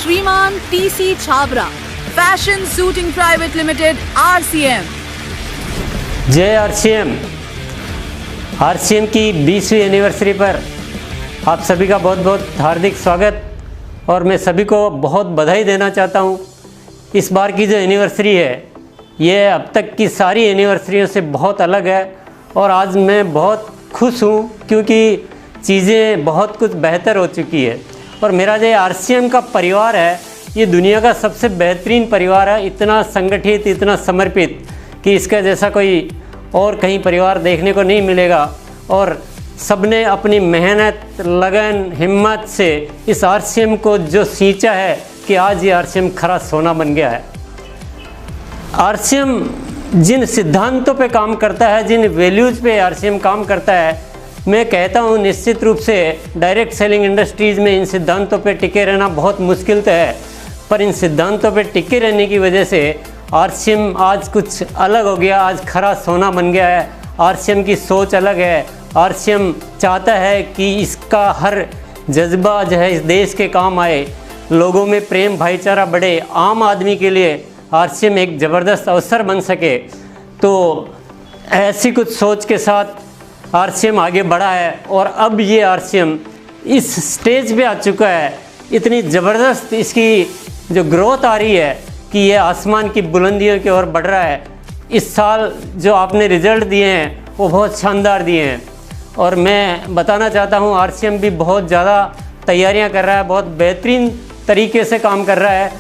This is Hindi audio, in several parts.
श्रीमान TC Chhabra, fashion suiting private limited, RCM. जय आरसीएम। आरसीएम की 20वीं एनिवर्सरी पर आप सभी का बहुत बहुत हार्दिक स्वागत और मैं सभी को बहुत बधाई देना चाहता हूँ। इस बार की जो एनिवर्सरी है ये अब तक की सारी एनिवर्सरियों से बहुत अलग है और आज मैं बहुत खुश हूँ क्योंकि चीज़ें बहुत कुछ बेहतर हो चुकी है और मेरा जो आरसीएम का परिवार है ये दुनिया का सबसे बेहतरीन परिवार है। इतना संगठित, इतना समर्पित कि इसका जैसा कोई और कहीं परिवार देखने को नहीं मिलेगा और सबने अपनी मेहनत, लगन, हिम्मत से इस आरसीएम को जो सींचा है कि आज ये आरसीएम खरा सोना बन गया है। आरसीएम जिन सिद्धांतों पे काम करता है, जिन वैल्यूज़ पे आरसीएम काम करता है, मैं कहता हूँ निश्चित रूप से डायरेक्ट सेलिंग इंडस्ट्रीज़ में इन सिद्धांतों पे टिके रहना बहुत मुश्किल तो है, पर इन सिद्धांतों पे टिके रहने की वजह से आरसीएम आज कुछ अलग हो गया, आज खरा सोना बन गया है। आरसीएम की सोच अलग है। आरसीएम चाहता है कि इसका हर जज्बा जो है इस देश के काम आए, लोगों में प्रेम भाईचारा बढ़े, आम आदमी के लिए आरसीएम एक ज़बरदस्त अवसर बन सके। तो ऐसी कुछ सोच के साथ आरसीएम आगे बढ़ा है और अब ये आरसीएम इस स्टेज पे आ चुका है। इतनी ज़बरदस्त इसकी जो ग्रोथ आ रही है कि ये आसमान की बुलंदियों की ओर बढ़ रहा है। इस साल जो आपने रिज़ल्ट दिए हैं वो बहुत शानदार दिए हैं और मैं बताना चाहता हूँ आरसीएम भी बहुत ज़्यादा तैयारियाँ कर रहा है, बहुत बेहतरीन तरीके से काम कर रहा है।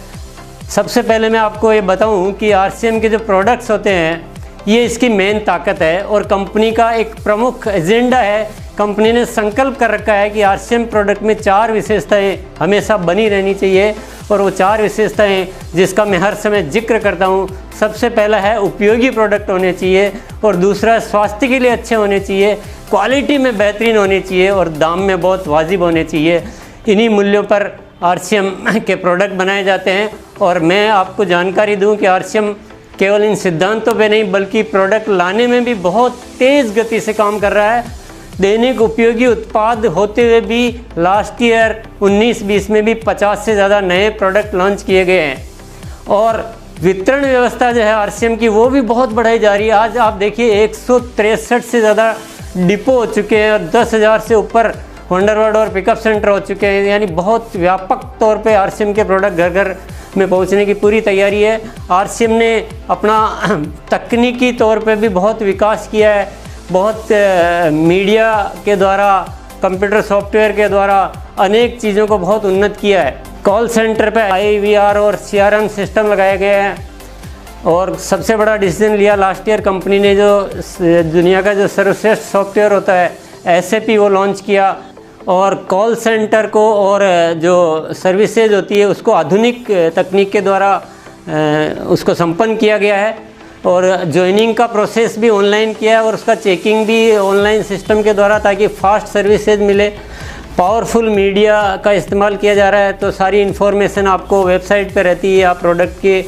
सबसे पहले मैं आपको ये बताऊँ कि आरसीएम के जो प्रोडक्ट्स होते हैं ये इसकी मेन ताकत है और कंपनी का एक प्रमुख एजेंडा है। कंपनी ने संकल्प कर रखा है कि आरसीएम प्रोडक्ट में 4 विशेषताएं हमेशा बनी रहनी चाहिए और वो 4 विशेषताएं जिसका मैं हर समय जिक्र करता हूँ। सबसे पहला है उपयोगी प्रोडक्ट होने चाहिए और दूसरा स्वास्थ्य के लिए अच्छे होने चाहिए, क्वालिटी में बेहतरीन होनी चाहिए और दाम में बहुत वाजिब होने चाहिए। इन्हीं मूल्यों पर आरसीएम के प्रोडक्ट बनाए जाते हैं और मैं आपको जानकारी दूँ कि आरसीएम केवल इन सिद्धांतों पे नहीं बल्कि प्रोडक्ट लाने में भी बहुत तेज़ गति से काम कर रहा है। दैनिक उपयोगी उत्पाद होते हुए भी लास्ट ईयर 19-20 में भी 50 से ज़्यादा नए प्रोडक्ट लॉन्च किए गए हैं और वितरण व्यवस्था जो है आरसीएम की वो भी बहुत बढ़ाई जा रही है। आज आप देखिए 163 से ज़्यादा डिपो हो चुके हैं और 10,000 से ऊपर वंडरवर्ड और पिकअप सेंटर हो चुके हैं। यानी बहुत व्यापक तौर पे आरसीएम के प्रोडक्ट घर घर में पहुंचने की पूरी तैयारी है। आरसीएम ने अपना तकनीकी तौर पे भी बहुत विकास किया है, बहुत मीडिया के द्वारा, कंप्यूटर सॉफ्टवेयर के द्वारा अनेक चीज़ों को बहुत उन्नत किया है। कॉल सेंटर पे IVR और CRM सिस्टम लगाए गए हैं और सबसे बड़ा डिसीजन लिया लास्ट ईयर कंपनी ने जो दुनिया का जो सर्वश्रेष्ठ सॉफ्टवेयर होता है SAP वो लॉन्च किया और कॉल सेंटर को और जो सर्विसेज होती है उसको आधुनिक तकनीक के द्वारा उसको संपन्न किया गया है और ज्वाइनिंग का प्रोसेस भी ऑनलाइन किया है और उसका चेकिंग भी ऑनलाइन सिस्टम के द्वारा ताकि फास्ट सर्विसेज मिले। पावरफुल मीडिया का इस्तेमाल किया जा रहा है तो सारी इन्फॉर्मेशन आपको वेबसाइट पे रहती है या प्रोडक्ट के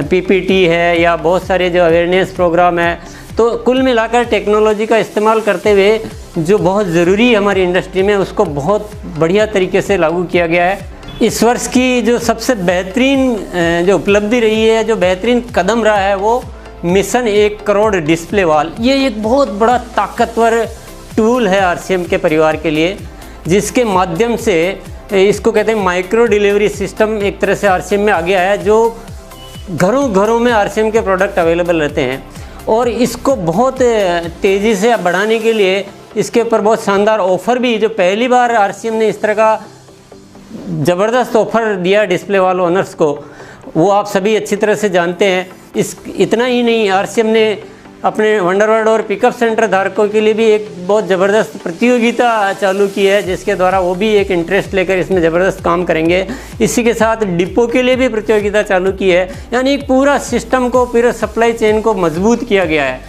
PPT है या बहुत सारे जो अवेयरनेस प्रोग्राम है। तो कुल मिलाकर टेक्नोलॉजी का इस्तेमाल करते हुए जो बहुत ज़रूरी है हमारी इंडस्ट्री में उसको बहुत बढ़िया तरीके से लागू किया गया है। इस वर्ष की जो सबसे बेहतरीन जो उपलब्धि रही है, जो बेहतरीन कदम रहा है वो मिशन 1 करोड़ डिस्प्ले वॉल। ये एक बहुत बड़ा ताकतवर टूल है आरसीएम के परिवार के लिए जिसके माध्यम से इसको कहते हैं माइक्रो डिलीवरी सिस्टम एक तरह से आरसीएम में आ गया है जो घरों घरों में आरसीएम के प्रोडक्ट अवेलेबल रहते हैं और इसको बहुत तेज़ी से बढ़ाने के लिए इसके ऊपर बहुत शानदार ऑफ़र भी, जो पहली बार आरसीएम ने इस तरह का ज़बरदस्त ऑफ़र दिया डिस्प्ले वॉल ओनर्स को, वो आप सभी अच्छी तरह से जानते हैं। इतना ही नहीं, आरसीएम ने अपने वंडरवर्ड और पिकअप सेंटर धारकों के लिए भी एक बहुत ज़बरदस्त प्रतियोगिता चालू की है जिसके द्वारा वो भी एक इंटरेस्ट लेकर इसमें ज़बरदस्त काम करेंगे। इसी के साथ डिपो के लिए भी प्रतियोगिता चालू की है। यानी एक पूरा सिस्टम को, पूरे सप्लाई चेन को मजबूत किया गया है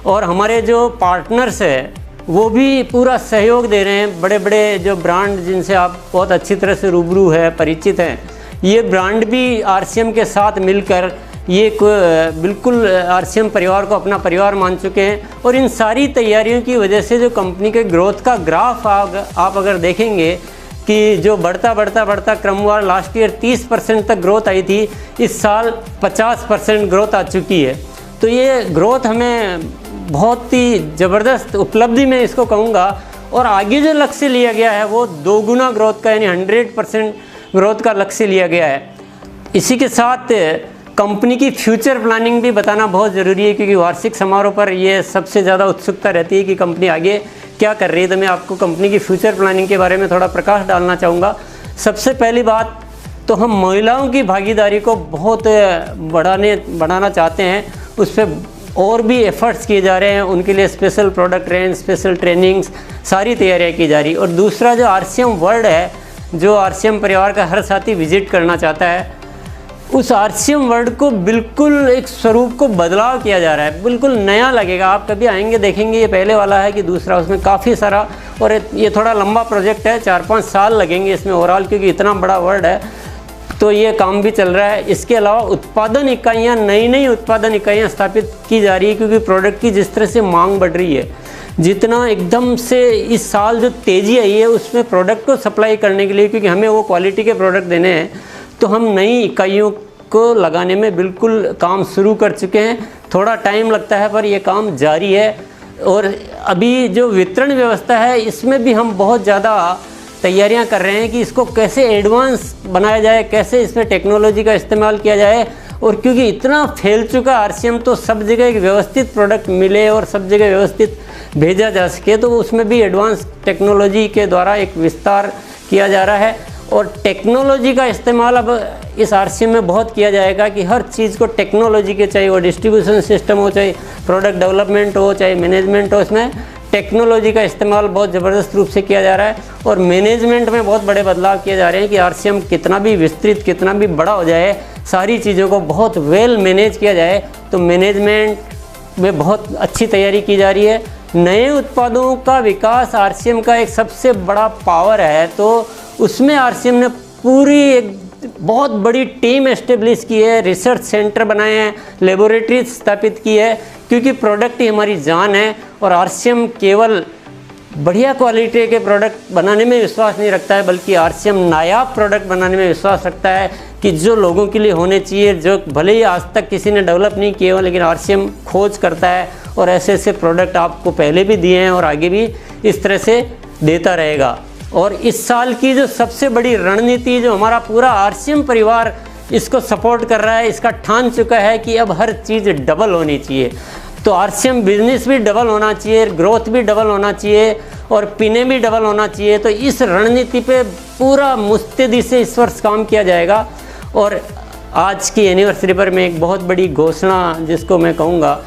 और हमारे जो पार्टनर्स हैं वो भी पूरा सहयोग दे रहे हैं। बड़े बड़े जो ब्रांड जिनसे आप बहुत अच्छी तरह से रूबरू है, परिचित हैं, ये ब्रांड भी आरसीएम के साथ मिलकर ये बिल्कुल आरसीएम परिवार को अपना परिवार मान चुके हैं और इन सारी तैयारियों की वजह से जो कंपनी के ग्रोथ का ग्राफ आप अगर देखेंगे कि जो बढ़ता क्रमवार लास्ट ईयर 30% तक ग्रोथ आई थी, इस साल 50% ग्रोथ आ चुकी है। तो ये ग्रोथ हमें बहुत ही ज़बरदस्त उपलब्धि में इसको कहूँगा। और आगे जो लक्ष्य लिया गया है वो 2 गुना ग्रोथ का, यानी 100% ग्रोथ का लक्ष्य लिया गया है। इसी के साथ कंपनी की फ्यूचर प्लानिंग भी बताना बहुत ज़रूरी है, क्योंकि वार्षिक समारोह पर ये सबसे ज़्यादा उत्सुकता रहती है कि कंपनी आगे क्या कर रही है। तो मैं आपको कंपनी की फ्यूचर प्लानिंग के बारे में थोड़ा प्रकाश डालना चाहूँगा। सबसे पहली बात तो हम महिलाओं की भागीदारी को बहुत बढ़ाना चाहते हैं, उस पर और भी एफर्ट्स किए जा रहे हैं। उनके लिए special product range, special trainings, सारी तैयारियाँ की जा रही। और दूसरा जो RCM वर्ल्ड है, जो RCM परिवार का हर साथी विजिट करना चाहता है, उस RCM वर्ल्ड को बिल्कुल एक स्वरूप को बदलाव किया जा रहा है, बिल्कुल नया लगेगा। आप कभी आएंगे देखेंगे ये पहले वाला है कि दूसरा, उसमें काफ़ी सारा, और ये थोड़ा लंबा प्रोजेक्ट है, 4-5 साल लगेंगे इसमें ओवरऑल, क्योंकि इतना बड़ा वर्ल्ड है। तो ये काम भी चल रहा है। इसके अलावा उत्पादन इकाइयाँ, नई उत्पादन इकाइयाँ स्थापित की जा रही है, क्योंकि प्रोडक्ट की जिस तरह से मांग बढ़ रही है, जितना एकदम से इस साल जो तेज़ी आई है उसमें प्रोडक्ट को सप्लाई करने के लिए, क्योंकि हमें वो क्वालिटी के प्रोडक्ट देने हैं, तो हम नई इकाइयों को लगाने में बिल्कुल काम शुरू कर चुके हैं। थोड़ा टाइम लगता है पर ये काम जारी है। और अभी जो वितरण व्यवस्था है, इसमें भी हम बहुत ज़्यादा तैयारियां कर रहे हैं कि इसको कैसे एडवांस बनाया जाए, कैसे इसमें टेक्नोलॉजी का इस्तेमाल किया जाए। और क्योंकि इतना फैल चुका RCM, तो सब जगह एक व्यवस्थित प्रोडक्ट मिले और सब जगह व्यवस्थित भेजा जा सके, तो उसमें भी एडवांस टेक्नोलॉजी के द्वारा एक विस्तार किया जा रहा है। और टेक्नोलॉजी का इस्तेमाल अब इस RCM में बहुत किया जाएगा कि हर चीज़ को टेक्नोलॉजी के, चाहे वो डिस्ट्रीब्यूशन सिस्टम हो, चाहे प्रोडक्ट डेवलपमेंट हो, चाहे मैनेजमेंट हो, इसमें टेक्नोलॉजी का इस्तेमाल बहुत ज़बरदस्त रूप से किया जा रहा है। और मैनेजमेंट में बहुत बड़े बदलाव किए जा रहे हैं कि RCM कितना भी विस्तृत, कितना भी बड़ा हो जाए, सारी चीज़ों को बहुत वेल मैनेज किया जाए। तो मैनेजमेंट में बहुत अच्छी तैयारी की जा रही है। नए उत्पादों का विकास RCM का एक सबसे बड़ा पावर है, तो उसमें RCM ने पूरी एक बहुत बड़ी टीम एस्टेब्लिश की है, रिसर्च सेंटर बनाए हैं, लेबोरेटरी स्थापित की है, क्योंकि प्रोडक्ट ही हमारी जान है। और RCM केवल बढ़िया क्वालिटी के प्रोडक्ट बनाने में विश्वास नहीं रखता है, बल्कि RCM नायाब प्रोडक्ट बनाने में विश्वास रखता है कि जो लोगों के लिए होने चाहिए, जो भले ही आज तक किसी ने डेवलप नहीं किए हो, लेकिन RCM खोज करता है और ऐसे ऐसे प्रोडक्ट आपको पहले भी दिए हैं और आगे भी इस तरह से देता रहेगा। और इस साल की जो सबसे बड़ी रणनीति, जो हमारा पूरा RCM परिवार इसको सपोर्ट कर रहा है, इसका ठान चुका है कि अब हर चीज़ डबल होनी चाहिए। तो RCM बिजनेस भी डबल होना चाहिए, ग्रोथ भी डबल होना चाहिए और पीने भी डबल होना चाहिए। तो इस रणनीति पे पूरा मुस्तैदी से इस वर्ष काम किया जाएगा। और आज की एनिवर्सरी पर मैं एक बहुत बड़ी घोषणा, जिसको मैं कहूँगा,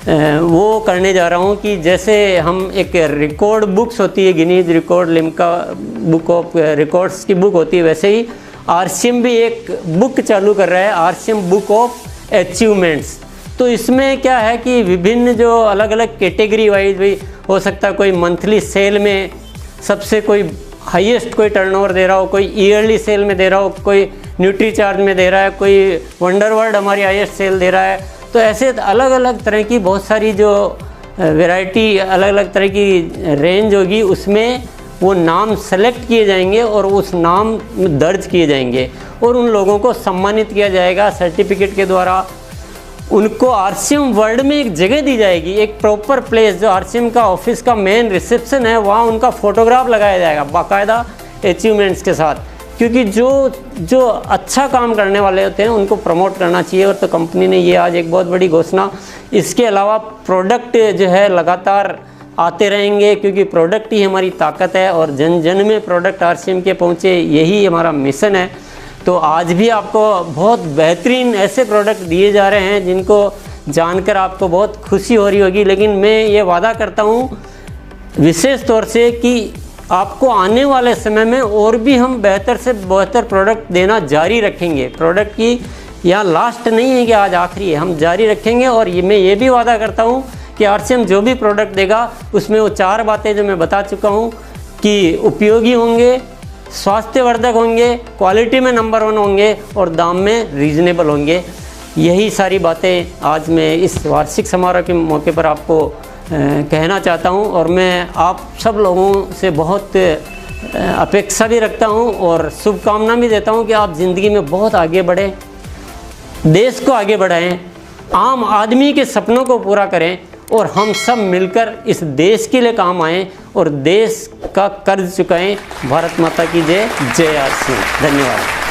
वो करने जा रहा हूँ कि जैसे हम एक रिकॉर्ड बुक्स होती है, Guinness record, Limca book of records की बुक होती है, वैसे ही RCM भी एक बुक चालू कर रहा है, RCM बुक ऑफ अचीवमेंट्स। तो इसमें क्या है कि विभिन्न जो अलग अलग कैटेगरी वाइज भी हो सकता है, कोई मंथली सेल में सबसे कोई हाईएस्ट कोई टर्नओवर दे रहा हो, कोई ईयरली सेल में दे रहा हो, कोई न्यूट्री चार्ज में दे रहा है, कोई वंडरवर्ल्ड हमारी हाईएस्ट सेल दे रहा है। तो ऐसे अलग अलग तरह की बहुत सारी जो वैरायटी, अलग अलग तरह की रेंज होगी, उसमें वो नाम सेलेक्ट किए जाएंगे और उस नाम दर्ज किए जाएंगे और उन लोगों को सम्मानित किया जाएगा सर्टिफिकेट के द्वारा। उनको RCM वर्ल्ड में एक जगह दी जाएगी, एक प्रॉपर प्लेस, जो RCM का ऑफिस का मेन रिसेप्शन है, वहाँ उनका फोटोग्राफ लगाया जाएगा बाकायदा अचीवमेंट्स के साथ। क्योंकि जो अच्छा काम करने वाले होते हैं उनको प्रमोट करना चाहिए। और तो कंपनी ने ये आज एक बहुत बड़ी घोषणा। इसके अलावा प्रोडक्ट जो है लगातार आते रहेंगे, क्योंकि प्रोडक्ट ही हमारी ताकत है और जन जन में प्रोडक्ट RCM के पहुँचे, यही हमारा मिशन है। तो आज भी आपको बहुत बेहतरीन ऐसे प्रोडक्ट दिए जा रहे हैं जिनको जानकर आपको बहुत खुशी हो रही होगी। लेकिन मैं ये वादा करता हूँ विशेष तौर से कि आपको आने वाले समय में और भी हम बेहतर से बेहतर प्रोडक्ट देना जारी रखेंगे। प्रोडक्ट की यहाँ लास्ट नहीं है कि आज आखिरी है, हम जारी रखेंगे। और मैं ये भी वादा करता हूँ कि RCM जो भी प्रोडक्ट देगा उसमें वो 4 बातें जो मैं बता चुका हूँ कि उपयोगी होंगे, स्वास्थ्यवर्धक होंगे, क्वालिटी में नंबर 1 होंगे और दाम में रीजनेबल होंगे। यही सारी बातें आज मैं इस वार्षिक समारोह के मौके पर आपको कहना चाहता हूं। और मैं आप सब लोगों से बहुत अपेक्षा भी रखता हूँ और शुभकामना भी देता हूँ कि आप ज़िंदगी में बहुत आगे बढ़ें, देश को आगे बढ़ाएं, आम आदमी के सपनों को पूरा करें और हम सब मिलकर इस देश के लिए काम आएँ और देश का कर्ज चुकाएं। भारत माता की जय। जय आर सिंह। धन्यवाद।